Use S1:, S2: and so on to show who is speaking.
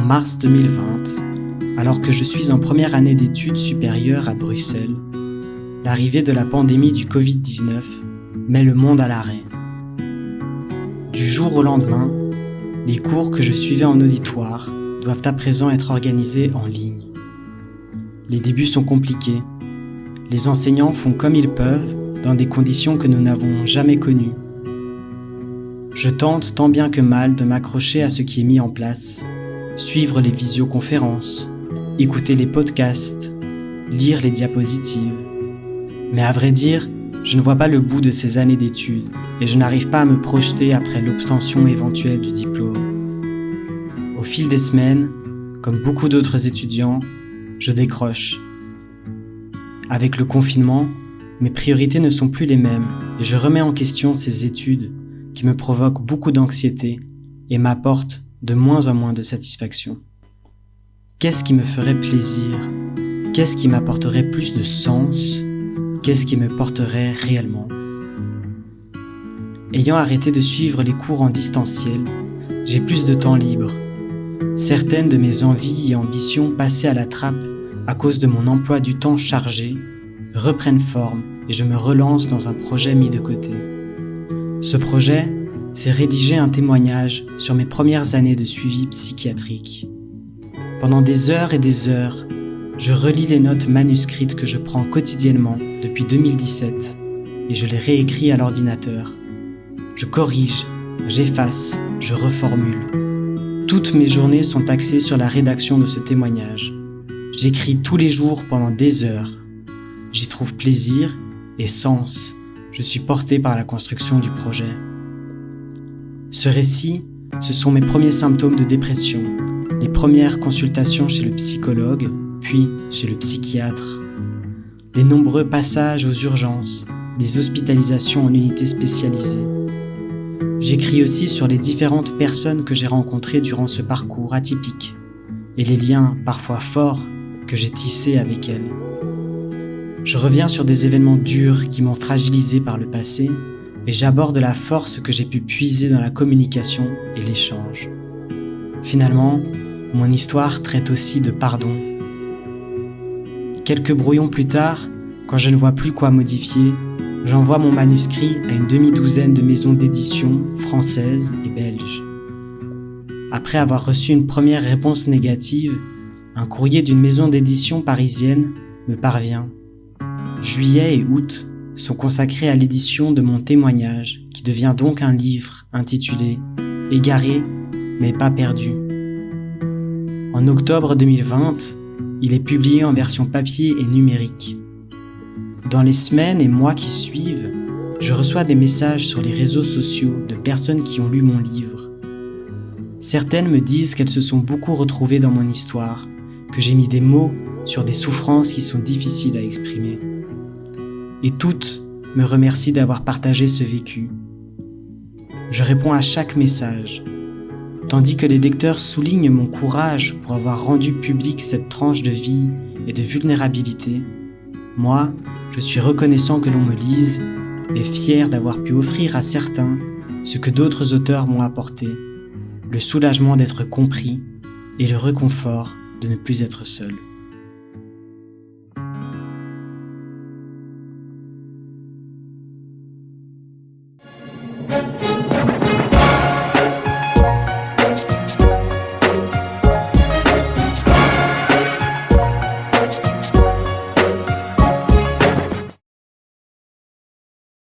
S1: mars 2020, alors que je suis en première année d'études supérieures à Bruxelles, l'arrivée de la pandémie du Covid-19 met le monde à l'arrêt. Du jour au lendemain, les cours que je suivais en auditoire doivent à présent être organisés en ligne. Les débuts sont compliqués. Les enseignants font comme ils peuvent dans des conditions que nous n'avons jamais connues. Je tente tant bien que mal de m'accrocher à ce qui est mis en place, suivre les visioconférences, écouter les podcasts, lire les diapositives. Mais à vrai dire, je ne vois pas le bout de ces années d'études et je n'arrive pas à me projeter après l'obtention éventuelle du diplôme. Au fil des semaines, comme beaucoup d'autres étudiants, je décroche. Avec le confinement, mes priorités ne sont plus les mêmes et je remets en question ces études qui me provoquent beaucoup d'anxiété et m'apportent de moins en moins de satisfaction. Qu'est-ce qui me ferait plaisir? Qu'est-ce qui m'apporterait plus de sens? Qu'est-ce qui me porterait réellement? Ayant arrêté de suivre les cours en distanciel, j'ai plus de temps libre. Certaines de mes envies et ambitions passées à la trappe à cause de mon emploi du temps chargé reprennent forme et je me relance dans un projet mis de côté. Ce projet, c'est rédiger un témoignage sur mes premières années de suivi psychiatrique. Pendant des heures et des heures, je relis les notes manuscrites que je prends quotidiennement depuis 2017 et je les réécris à l'ordinateur. Je corrige, j'efface, je reformule. Toutes mes journées sont axées sur la rédaction de ce témoignage. J'écris tous les jours pendant des heures. J'y trouve plaisir et sens. Je suis porté par la construction du projet. Ce récit, ce sont mes premiers symptômes de dépression, les premières consultations chez le psychologue, puis chez le psychiatre, les nombreux passages aux urgences, les hospitalisations en unités spécialisées. J'écris aussi sur les différentes personnes que j'ai rencontrées durant ce parcours atypique et les liens parfois forts que j'ai tissés avec elles. Je reviens sur des événements durs qui m'ont fragilisé par le passé et j'aborde la force que j'ai pu puiser dans la communication et l'échange. Finalement, mon histoire traite aussi de pardon. Quelques brouillons plus tard, quand je ne vois plus quoi modifier, j'envoie mon manuscrit à une demi-douzaine de maisons d'édition françaises et belges. Après avoir reçu une première réponse négative, un courrier d'une maison d'édition parisienne me parvient. Juillet et août sont consacrés à l'édition de mon témoignage, qui devient donc un livre intitulé « Égaré, mais pas perdu ». En octobre 2020, il est publié en version papier et numérique. Dans les semaines et mois qui suivent, je reçois des messages sur les réseaux sociaux de personnes qui ont lu mon livre. Certaines me disent qu'elles se sont beaucoup retrouvées dans mon histoire, que j'ai mis des mots sur des souffrances qui sont difficiles à exprimer. Et toutes me remercient d'avoir partagé ce vécu. Je réponds à chaque message, tandis que les lecteurs soulignent mon courage pour avoir rendu publique cette tranche de vie et de vulnérabilité. Moi, je suis reconnaissant que l'on me lise et fier d'avoir pu offrir à certains ce que d'autres auteurs m'ont apporté, le soulagement d'être compris et le réconfort de ne plus être seul.